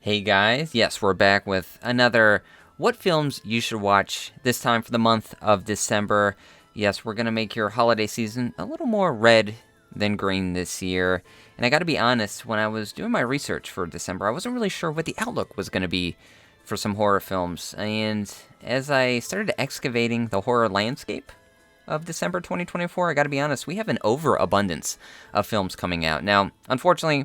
Hey guys, yes, we're back with another What Films You Should Watch, this time for the month of December. Yes, we're going to make your holiday season a little more red than green this year. And I got to be honest, when I was doing my research for December, I wasn't really sure what the outlook was going to be for some horror films. And as I started excavating the horror landscape of December 2024, I got to be honest, we have an overabundance of films coming out. Now, unfortunately,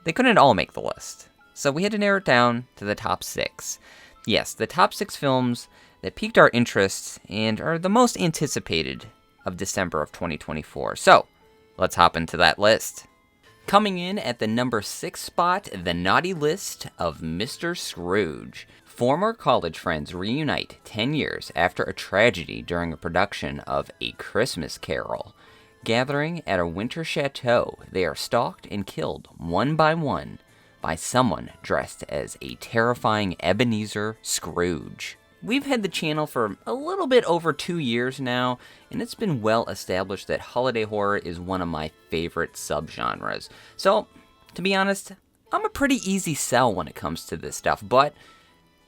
they couldn't all make the list. So we had to narrow it down to the top 6. Yes, the top 6 films that piqued our interest and are the most anticipated of December of 2024. So, let's hop into that list. Coming in at the number 6 spot, the naughty list of Mr. Scrooge. Former college friends reunite 10 years after a tragedy during a production of A Christmas Carol. Gathering at a winter chateau, they are stalked and killed one by someone dressed as a terrifying Ebenezer Scrooge. We've had the channel for a little bit over 2 years now, and it's been well established that holiday horror is one of my favorite subgenres. So, to be honest, I'm a pretty easy sell when it comes to this stuff, but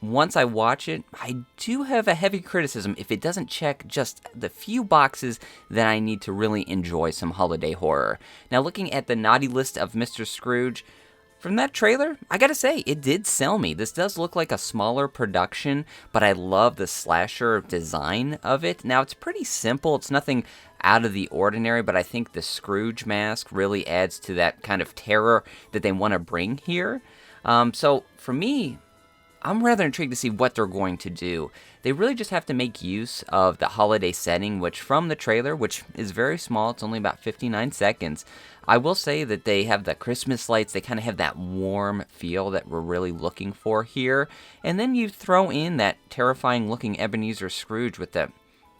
once I watch it, I do have a heavy criticism if it doesn't check just the few boxes that I need to really enjoy some holiday horror. Now, looking at the naughty list of Mr. Scrooge, from that trailer, I gotta say, it did sell me. This does look like a smaller production, but I love the slasher design of it. Now, it's pretty simple. It's nothing out of the ordinary, but I think the Scrooge mask really adds to that kind of terror that they want to bring here. So, for me, I'm rather intrigued to see what they're going to do. They really just have to make use of the holiday setting, which from the trailer, which is very small, it's only about 59 seconds, I will say that they have the Christmas lights, they kind of have that warm feel that we're really looking for here. And then you throw in that terrifying looking Ebenezer Scrooge with the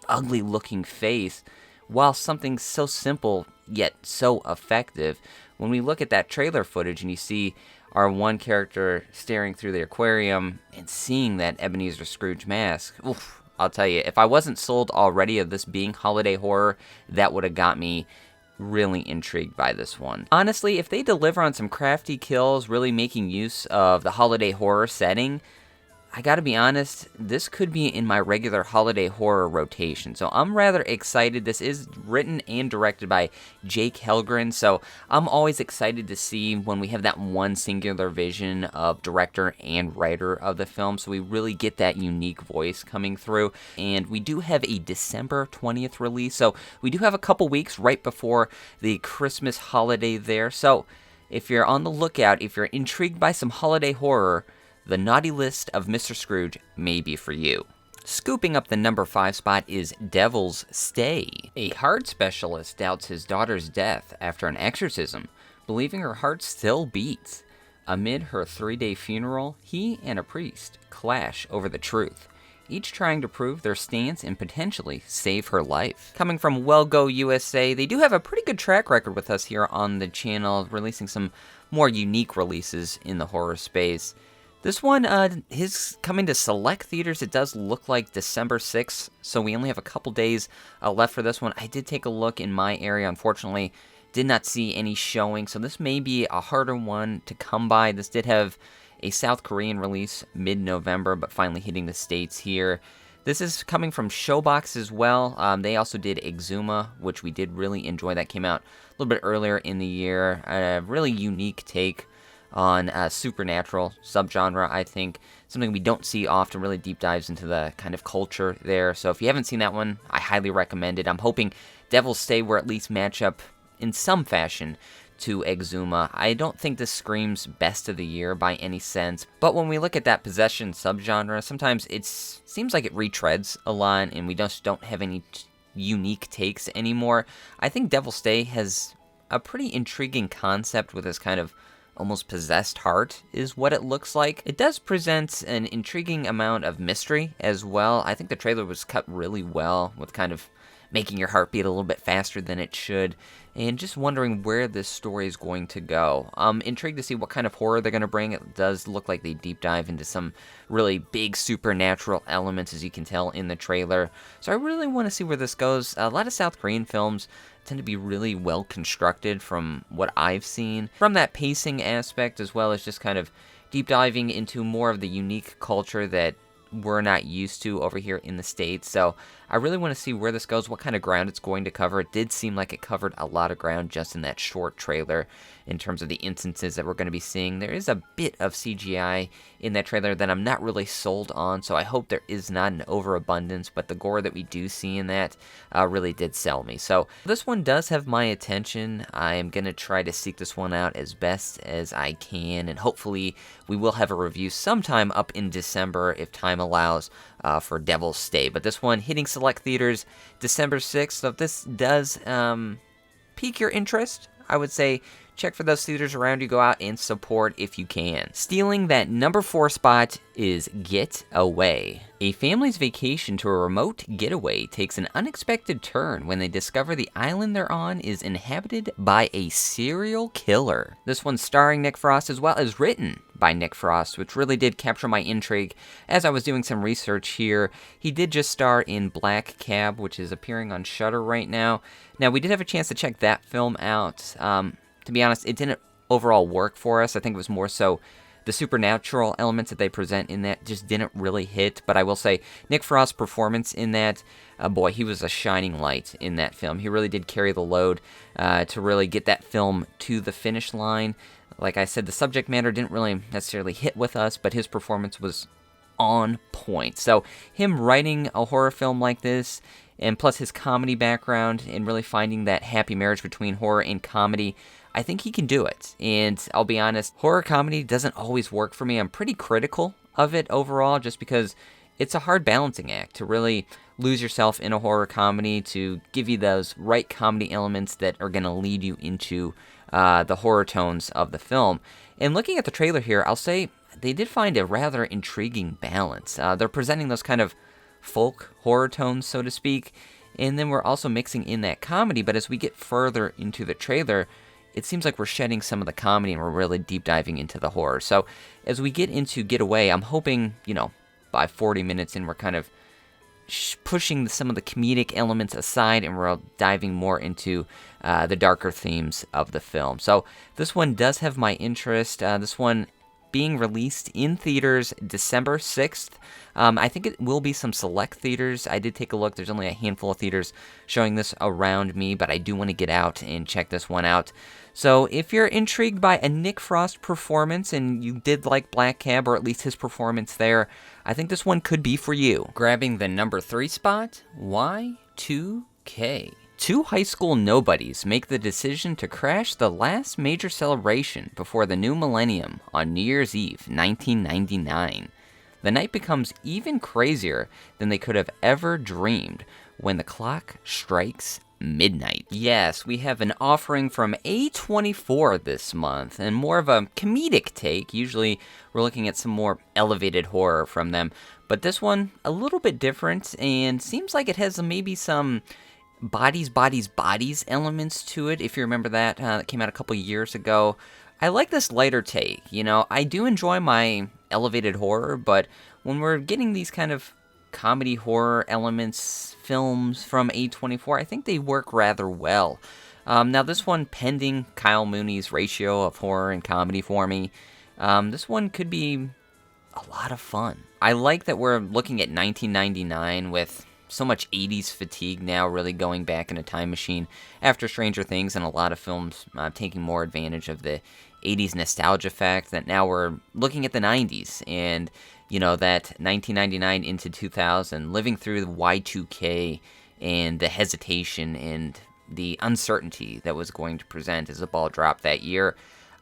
ugly looking face, while something so simple yet so effective. When we look at that trailer footage and you see our one character staring through the aquarium and seeing that Ebenezer Scrooge mask, oof, I'll tell you, if I wasn't sold already of this being holiday horror, that would have got me really intrigued by this one. Honestly, if they deliver on some crafty kills, really making use of the holiday horror setting, I gotta be honest, this could be in my regular holiday horror rotation. So I'm rather excited. This is written and directed by Jake Helgren, so I'm always excited to see when we have that one singular vision of director and writer of the film, so we really get that unique voice coming through. And we do have a December 20th release, so we do have a couple weeks right before the Christmas holiday there. So if you're on the lookout, if you're intrigued by some holiday horror, the naughty list of Mr. Scrooge may be for you. Scooping up the number 5 spot is Devil's Stay. A heart specialist doubts his daughter's death after an exorcism, believing her heart still beats. Amid her 3-day funeral, he and a priest clash over the truth, each trying to prove their stance and potentially save her life. Coming from Well Go USA, they do have a pretty good track record with us here on the channel, releasing some more unique releases in the horror space. This one is coming to select theaters. It does look like December 6th, so we only have a couple days left for this one. I did take a look in my area. Unfortunately, did not see any showing, so this may be a harder one to come by. This did have a South Korean release mid-November, but finally hitting the States here. This is coming from Showbox as well. They also did Exuma, which we did really enjoy. That came out a little bit earlier in the year. A really unique take on supernatural subgenre, I think. Something we don't see often, really deep dives into the kind of culture there. So if you haven't seen that one, I highly recommend it. I'm hoping Devil's Stay will at least match up in some fashion to Exuma. I don't think this screams best of the year by any sense, but when we look at that possession subgenre, sometimes it seems like it retreads a lot and we just don't have any unique takes anymore. I think Devil's Stay has a pretty intriguing concept with this kind of almost possessed heart is what it looks like. It does present an intriguing amount of mystery as well. I think the trailer was cut really well with kind of making your heart beat a little bit faster than it should, and just wondering where this story is going to go. I'm intrigued to see what kind of horror they're going to bring. It does look like they deep dive into some really big supernatural elements, as you can tell in the trailer. So I really want to see where this goes. A lot of South Korean films tend to be really well constructed from what I've seen, from that pacing aspect as well as just kind of deep diving into more of the unique culture that we're not used to over here in the States. So I really want to see where this goes, what kind of ground it's going to cover. It did seem like it covered a lot of ground just in that short trailer in terms of the instances that we're going to be seeing. There is a bit of CGI in that trailer that I'm not really sold on, so I hope there is not an overabundance, but the gore that we do see in that really did sell me. So this one does have my attention. I am going to try to seek this one out as best as I can, and hopefully we will have a review sometime up in December if time allows for Devil's Stay. But this one hitting select theaters December 6th, so if this does pique your interest, I would say check for those theaters around you, go out and support if you can. Stealing that number 4 spot is Get Away. A family's vacation to a remote getaway takes an unexpected turn when they discover the island they're on is inhabited by a serial killer. This one's starring Nick Frost as well as written by Nick Frost, which really did capture my intrigue as I was doing some research here. He did just star in Black Cab, which is appearing on Shudder right now. Now, we did have a chance to check that film out. To be honest, it didn't overall work for us. I think it was more so the supernatural elements that they present in that just didn't really hit. But I will say, Nick Frost's performance in that, boy, he was a shining light in that film. He really did carry the load to really get that film to the finish line. Like I said, the subject matter didn't really necessarily hit with us, but his performance was on point. So him writing a horror film like this, and plus his comedy background, and really finding that happy marriage between horror and comedy, I think he can do it. And I'll be honest, horror comedy doesn't always work for me. I'm pretty critical of it overall, just because it's a hard balancing act to really lose yourself in a horror comedy, to give you those right comedy elements that are going to lead you into the horror tones of the film. And looking at the trailer here, I'll say they did find a rather intriguing balance. They're presenting those kind of folk horror tones, so to speak, and then we're also mixing in that comedy. But as we get further into the trailer, it seems like we're shedding some of the comedy and we're really deep diving into the horror. So as we get into Get Away, I'm hoping, by 40 minutes in, we're kind of pushing some of the comedic elements aside and we're diving more into the darker themes of the film. So this one does have my interest. This one being released in theaters December 6th. I think it will be some select theaters. I did take a look. There's only a handful of theaters showing this around me, but I do want to get out and check this one out. So if you're intrigued by a Nick Frost performance and you did like Black Cab, or at least his performance there, I think this one could be for you. Grabbing the number 3 spot, Y2K. Two high school nobodies make the decision to crash the last major celebration before the new millennium on New Year's Eve, 1999. The night becomes even crazier than they could have ever dreamed when the clock strikes midnight. Yes, we have an offering from A24 this month, and more of a comedic take. Usually we're looking at some more elevated horror from them, but this one a little bit different, and seems like it has maybe some bodies elements to it. If you remember that came out a couple years ago. I like this lighter take. I do enjoy my elevated horror, but when we're getting these kind of comedy horror elements films from A24, I think they work rather well. Now this one, pending Kyle Mooney's ratio of horror and comedy for me, this one could be a lot of fun. I like that we're looking at 1999 with so much 80s fatigue now, really going back in a time machine after Stranger Things, and a lot of films taking more advantage of the 80s nostalgia fact, that now we're looking at the 90s and that 1999 into 2000, living through the Y2K and the hesitation and the uncertainty that was going to present as the ball dropped that year.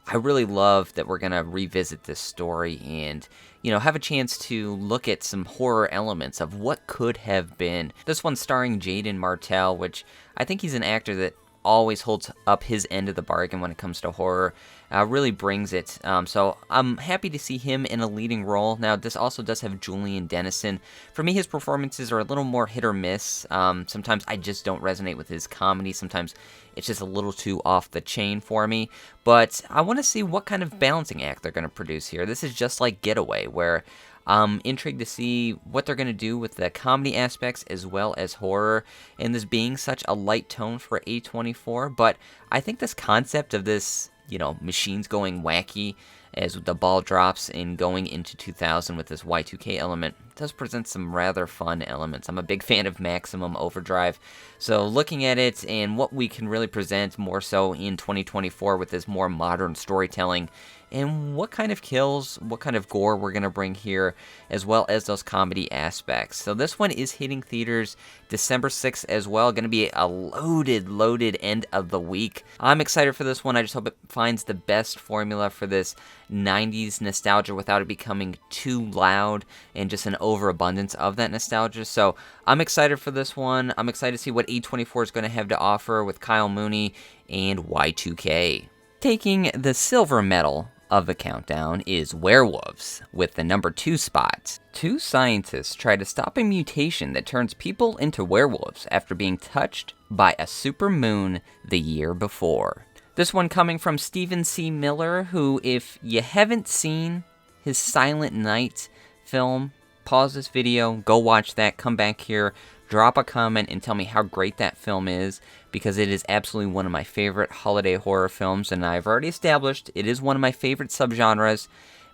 I really love that we're going to revisit this story and, have a chance to look at some horror elements of what could have been. This one starring Jaden Martell, which I think he's an actor that always holds up his end of the bargain when it comes to horror. Really brings it. So I'm happy to see him in a leading role. Now, this also does have Julian Dennison. For me, his performances are a little more hit or miss. Sometimes I just don't resonate with his comedy. Sometimes it's just a little too off the chain for me. But I want to see what kind of balancing act they're going to produce here. This is just like Getaway, where I'm intrigued to see what they're going to do with the comedy aspects as well as horror, and this being such a light tone for A24. But I think this concept of this, machines going wacky as the ball drops in going into 2000 with this Y2K element. It does present some rather fun elements. I'm a big fan of Maximum Overdrive, so looking at it and what we can really present more so in 2024 with this more modern storytelling, and what kind of kills, what kind of gore we're going to bring here, as well as those comedy aspects. So this one is hitting theaters December 6th as well. Going to be a loaded end of the week. I'm excited for this one. I just hope it finds the best formula for this 90s nostalgia without it becoming too loud and just an overabundance of that nostalgia. So I'm excited for this one. I'm excited to see what A24 is going to have to offer with Kyle Mooney and Y2K. Taking the silver medal of the countdown is Werewolves, with the number 2 spot. 2 scientists try to stop a mutation that turns people into werewolves after being touched by a supermoon the year before. This one coming from Stephen C. Miller, who, if you haven't seen his Silent Night film, pause this video, go watch that, come back here, drop a comment and tell me how great that film is, because it is absolutely one of my favorite holiday horror films, and I've already established it is one of my favorite subgenres,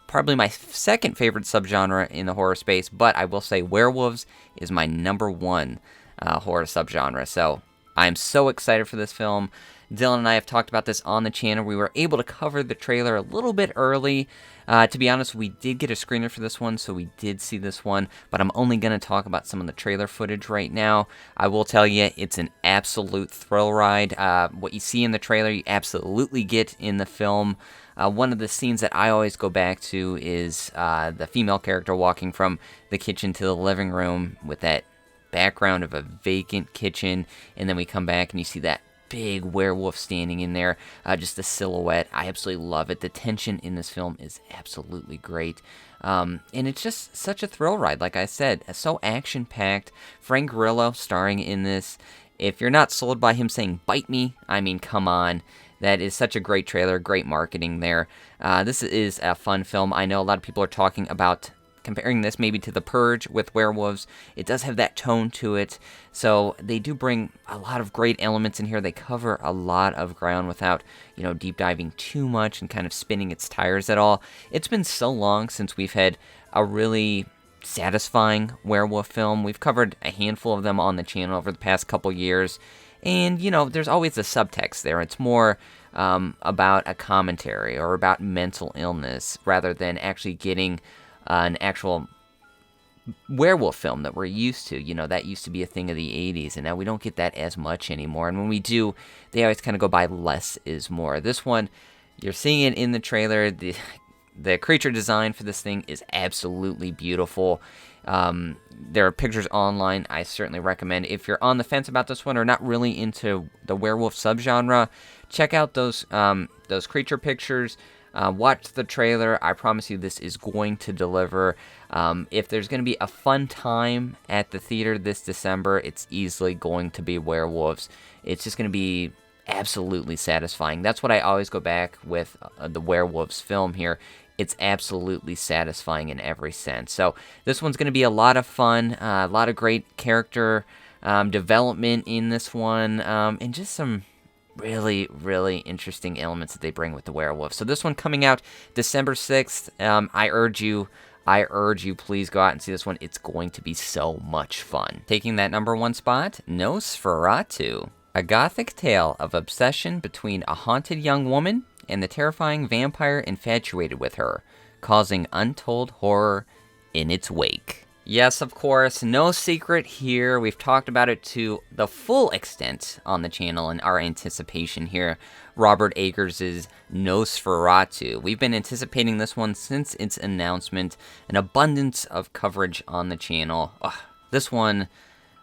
probably my second favorite subgenre in the horror space, but I will say werewolves is my number 1 horror subgenre, so I'm so excited for this film. Dylan and I have talked about this on the channel. We were able to cover the trailer a little bit early. To be honest, we did get a screener for this one, so we did see this one, but I'm only going to talk about some of the trailer footage right now. I will tell you, it's an absolute thrill ride. What you see in the trailer, you absolutely get in the film. One of the scenes that I always go back to is the female character walking from the kitchen to the living room with that background of a vacant kitchen, and then we come back and you see that big werewolf standing in there, just the silhouette. I absolutely love it. The tension in this film is absolutely great. And it's just such a thrill ride, like I said. So action-packed. Frank Grillo starring in this. If you're not sold by him saying, "Bite me," I mean, come on. That is such a great trailer, great marketing there. This is a fun film. I know a lot of people are talking about comparing this maybe to The Purge with werewolves. It does have that tone to it, so they do bring a lot of great elements in here. They cover a lot of ground without, deep diving too much and kind of spinning its tires at all. It's been so long since we've had a really satisfying werewolf film. We've covered a handful of them on the channel over the past couple years, and, there's always a subtext there. It's more about a commentary or about mental illness rather than actually getting an actual werewolf film that we're used to. That used to be a thing of the 80s, and now we don't get that as much anymore. And when we do, they always kind of go by less is more. This one, you're seeing it in the trailer. The creature design for this thing is absolutely beautiful. There are pictures online I certainly recommend. If you're on the fence about this one or not really into the werewolf subgenre, check out those creature pictures. Watch the trailer. I promise you this is going to deliver. If there's going to be a fun time at the theater this December, it's easily going to be werewolves. It's just going to be absolutely satisfying. That's what I always go back with the werewolves film here. It's absolutely satisfying in every sense. So this one's going to be a lot of fun, a lot of great character development in this one, and just some really, really interesting elements that they bring with the werewolf. So this one coming out December 6th. I urge you, please go out and see this one. It's going to be so much fun. Taking that number 1 spot, Nosferatu. A gothic tale of obsession between a haunted young woman and the terrifying vampire infatuated with her, causing untold horror in its wake. Yes, of course, no secret here. We've talked about it to the full extent on the channel in our anticipation here. Robert Eggers' Nosferatu. We've been anticipating this one since its announcement. An abundance of coverage on the channel. This one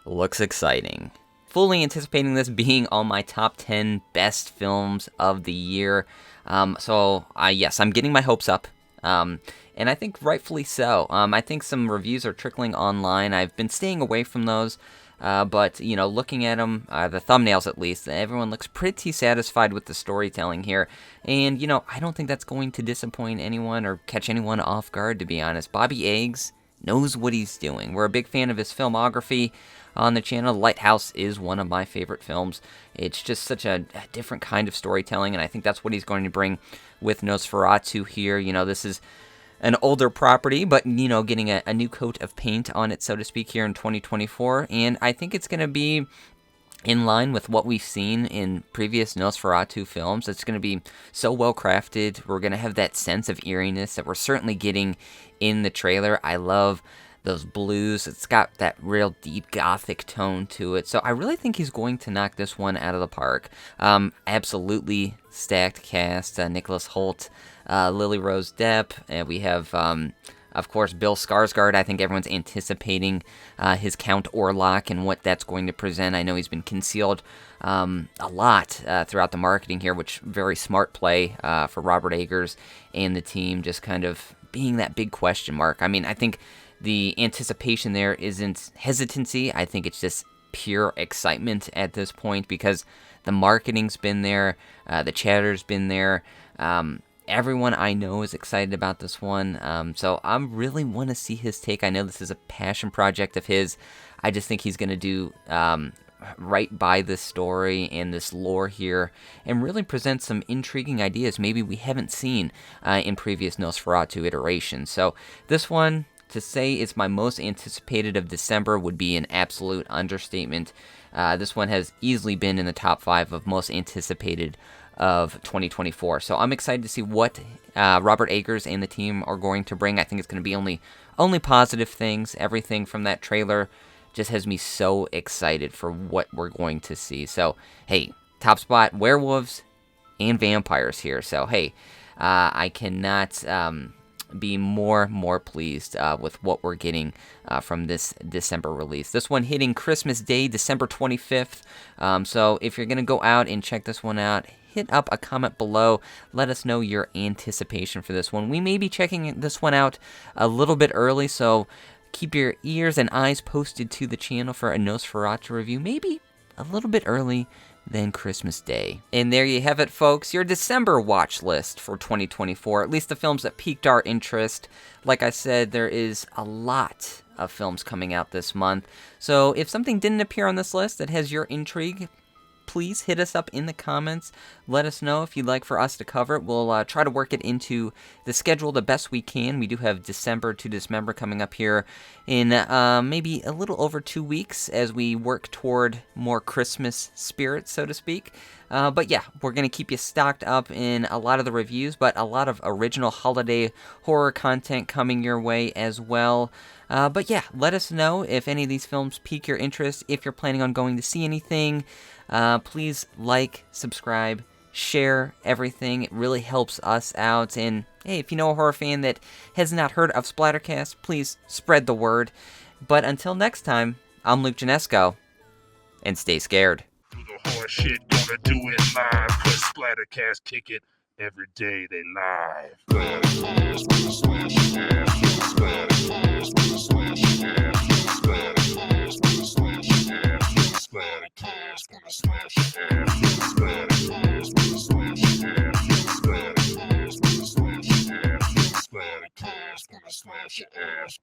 looks exciting. Fully anticipating this being on my top 10 best films of the year. Yes, I'm getting my hopes up. And I think rightfully so. I think some reviews are trickling online. I've been staying away from those, but, looking at them, the thumbnails at least, everyone looks pretty satisfied with the storytelling here. And, I don't think that's going to disappoint anyone or catch anyone off guard, to be honest. Bobby Eggs knows what he's doing. We're a big fan of his filmography on the channel. Lighthouse is one of my favorite films. It's just such a different kind of storytelling, and I think that's what he's going to bring with Nosferatu here. You know, this is an older property, but, you know, getting a new coat of paint on it, so to speak, here in 2024, and I think it's going to be in line with what we've seen in previous Nosferatu films. It's going to be so well crafted. We're going to have that sense of eeriness that we're certainly getting in the trailer. I love those blues. It's got that real deep gothic tone to it. So I really think he's going to knock this one out of the park. Absolutely stacked cast. Nicholas Hoult, Lily Rose Depp, and we have of course, Bill Skarsgård. I think everyone's anticipating his Count Orlok and what that's going to present. I know he's been concealed a lot throughout the marketing here, which very smart play for Robert Eggers and the team, just kind of being that big question mark. I mean, I think the anticipation there isn't hesitancy. I think it's just pure excitement at this point because the marketing's been there, the chatter's been there. Everyone I know is excited about this one, so I really want to see his take. I know this is a passion project of his. I just think he's going to do right by this story and this lore here and really present some intriguing ideas maybe we haven't seen in previous Nosferatu iterations. So this one, to say it's my most anticipated of December would be an absolute understatement. This one has easily been in the top 5 of most anticipated of 2024. So I'm excited to see what Robert Eggers and the team are going to bring. I think it's going to be only positive things. Everything from that trailer just has me so excited for what we're going to see. So, hey, top spot, werewolves and vampires here. So, hey, I cannot be more pleased with what we're getting from this December release. This one hitting Christmas Day, December 25th. So if you're going to go out and check this one out, hit up a comment below. Let us know your anticipation for this one. We may be checking this one out a little bit early, so keep your ears and eyes posted to the channel for a Nosferatu review, maybe a little bit early than Christmas Day. And there you have it, folks, your December watch list for 2024, at least the films that piqued our interest. Like I said, there is a lot of films coming out this month, so if something didn't appear on this list that has your intrigue, please hit us up in the comments. Let us know if you'd like for us to cover it. We'll try to work it into the schedule the best we can. We do have December to Dismember coming up here in maybe a little over 2 weeks as we work toward more Christmas spirit, so to speak. But yeah, we're going to keep you stocked up in a lot of the reviews, but a lot of original holiday horror content coming your way as well. But yeah, let us know if any of these films pique your interest, if you're planning on going to see anything. Please like, subscribe, share everything. It really helps us out. And hey, if you know a horror fan that has not heard of Splattercast, please spread the word. But until next time, I'm Luke Janesco, and stay scared. Do the horror shit, gonna do it live, 'cause Splattercast kick it every day they live. Splattercast, gonna smash your ass. Splattercast, gonna smash your ass. Splattercast, gonna smash your ass. Splattercast, gonna smash your ass. Splattercast, gonna smash your ass. Splattercast, gonna smash your ass. Splattercast, gonna smash your ass.